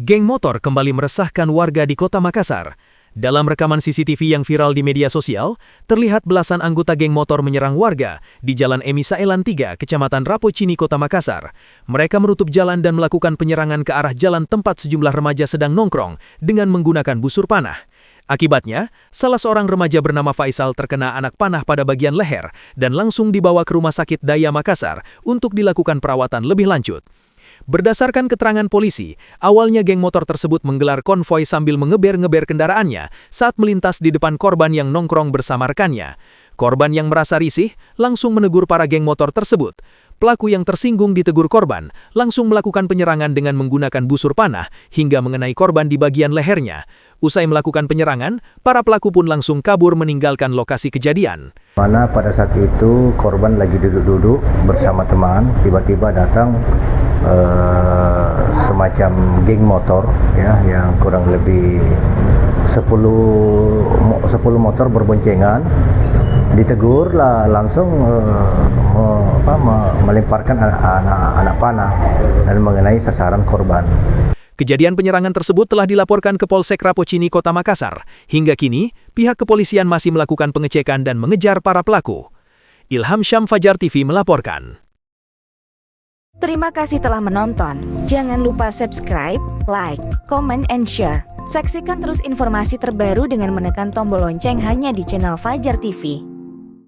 Geng motor kembali meresahkan warga di Kota Makassar. Dalam rekaman CCTV yang viral di media sosial, terlihat belasan anggota geng motor menyerang warga di Jalan Emi Saelan 3, Kecamatan Rapocini, Kota Makassar. Mereka menutup jalan dan melakukan penyerangan ke arah jalan tempat sejumlah remaja sedang nongkrong dengan menggunakan busur panah. Akibatnya, salah seorang remaja bernama Faisal terkena anak panah pada bagian leher dan langsung dibawa ke Rumah Sakit Daya Makassar untuk dilakukan perawatan lebih lanjut. Berdasarkan keterangan polisi, awalnya geng motor tersebut menggelar konvoi sambil mengeber-ngeber kendaraannya saat melintas di depan korban yang nongkrong bersama rekannya. Korban yang merasa risih langsung menegur para geng motor tersebut. Pelaku yang tersinggung ditegur korban langsung melakukan penyerangan dengan menggunakan busur panah hingga mengenai korban di bagian lehernya. Usai melakukan penyerangan, para pelaku pun langsung kabur meninggalkan lokasi kejadian. Mana pada saat itu korban lagi duduk-duduk bersama teman, tiba-tiba datang semacam geng motor ya, yang kurang lebih 10 motor berboncengan. Ditegur lah langsung melemparkan anak panah dan mengenai sasaran korban. Kejadian penyerangan tersebut telah dilaporkan ke Polsek Rapocini, Kota Makassar. Hingga kini, pihak kepolisian masih melakukan pengecekan dan mengejar para pelaku. Ilham Syam, Fajar TV melaporkan. Terima kasih telah menonton. Jangan lupa subscribe, like, comment, and share. Saksikan terus informasi terbaru dengan menekan tombol lonceng hanya di channel Fajar TV.